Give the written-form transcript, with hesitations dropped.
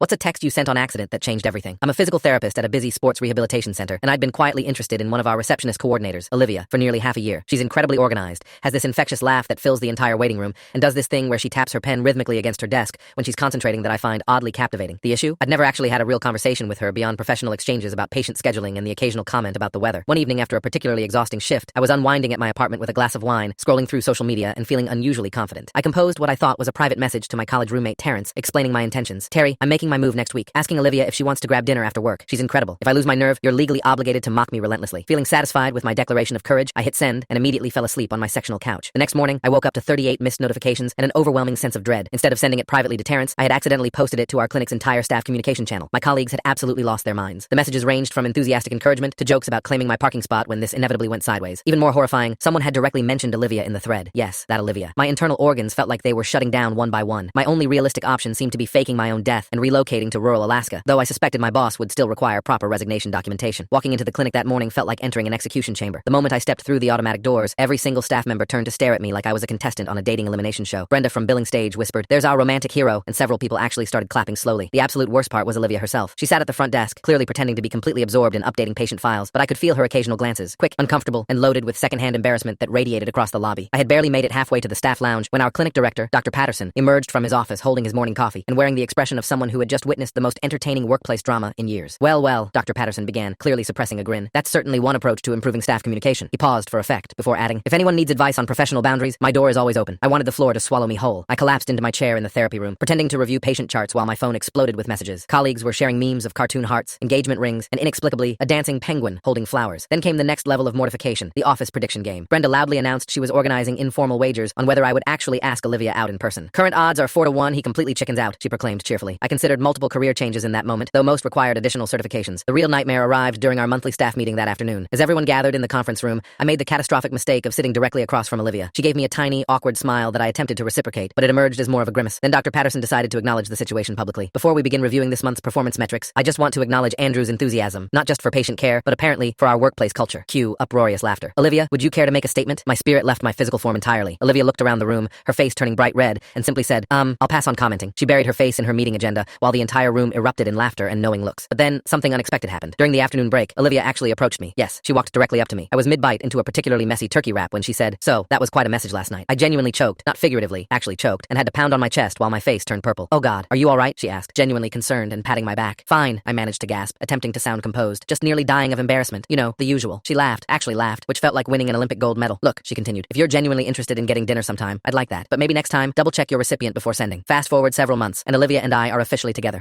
What's a text you sent on accident that changed everything? I'm a physical therapist at a busy sports rehabilitation center, and I'd been quietly interested in one of our receptionist coordinators, Olivia, for nearly half a year. She's incredibly organized, has this infectious laugh that fills the entire waiting room, and does this thing where she taps her pen rhythmically against her desk when she's concentrating that I find oddly captivating. The issue? I'd never actually had a real conversation with her beyond professional exchanges about patient scheduling and the occasional comment about the weather. One evening after a particularly exhausting shift, I was unwinding at my apartment with a glass of wine, scrolling through social media, and feeling unusually confident. I composed what I thought was a private message to my college roommate Terrence, explaining my intentions. Terry, I'm making my move next week, asking Olivia if she wants to grab dinner after work. She's incredible. If I lose my nerve, you're legally obligated to mock me relentlessly. Feeling satisfied with my declaration of courage, I hit send and immediately fell asleep on my sectional couch. The next morning, I woke up to 38 missed notifications and an overwhelming sense of dread. Instead of sending it privately to Terrence, I had accidentally posted it to our clinic's entire staff communication channel. My colleagues had absolutely lost their minds. The messages ranged from enthusiastic encouragement to jokes about claiming my parking spot when this inevitably went sideways. Even more horrifying, someone had directly mentioned Olivia in the thread. Yes, that Olivia. My internal organs felt like they were shutting down one by one. My only realistic option seemed to be faking my own death and relocating to rural Alaska, though I suspected my boss would still require proper resignation documentation. Walking into the clinic that morning felt like entering an execution chamber. The moment I stepped through the automatic doors, every single staff member turned to stare at me like I was a contestant on a dating elimination show. Brenda from billing stage whispered, "There's our romantic hero," and several people actually started clapping slowly. The absolute worst part was Olivia herself. She sat at the front desk, clearly pretending to be completely absorbed in updating patient files, but I could feel her occasional glances, quick, uncomfortable, and loaded with secondhand embarrassment that radiated across the lobby. I had barely made it halfway to the staff lounge when our clinic director, Dr. Patterson, emerged from his office holding his morning coffee and wearing the expression of someone who had just witnessed the most entertaining workplace drama in years. Well, Dr. Patterson began, clearly suppressing a grin. That's certainly one approach to improving staff communication. He paused for effect before adding, "If anyone needs advice on professional boundaries, my door is always open." I wanted the floor to swallow me whole. I collapsed into my chair in the therapy room, pretending to review patient charts while my phone exploded with messages. Colleagues were sharing memes of cartoon hearts, engagement rings, and inexplicably, a dancing penguin holding flowers. Then came the next level of mortification, the office prediction game. Brenda loudly announced she was organizing informal wagers on whether I would actually ask Olivia out in person. "Current odds are 4-1, he completely chickens out," she proclaimed cheerfully. I considered multiple career changes in that moment, though most required additional certifications. The real nightmare arrived during our monthly staff meeting that afternoon. As everyone gathered in the conference room, I made the catastrophic mistake of sitting directly across from Olivia. She gave me a tiny, awkward smile that I attempted to reciprocate, but it emerged as more of a grimace. Then Dr. Patterson decided to acknowledge the situation publicly. "Before we begin reviewing this month's performance metrics, I just want to acknowledge Andrew's enthusiasm, not just for patient care, but apparently for our workplace culture." Cue uproarious laughter. "Olivia, would you care to make a statement?" My spirit left my physical form entirely. Olivia looked around the room, her face turning bright red, and simply said, I'll pass on commenting." She buried her face in her meeting agenda, while the entire room erupted in laughter and knowing looks. But then, something unexpected happened. During the afternoon break, Olivia actually approached me. Yes, she walked directly up to me. I was mid-bite into a particularly messy turkey wrap when she said, "So, that was quite a message last night." I genuinely choked, not figuratively, actually choked, and had to pound on my chest while my face turned purple. "Oh God, are you alright?" she asked, genuinely concerned and patting my back. "Fine," I managed to gasp, attempting to sound composed, just nearly dying of embarrassment. You know, the usual. She laughed, actually laughed, which felt like winning an Olympic gold medal. "Look," she continued, "if you're genuinely interested in getting dinner sometime, I'd like that. But maybe next time, double-check your recipient before sending." Fast forward several months, and Olivia and I are officially together.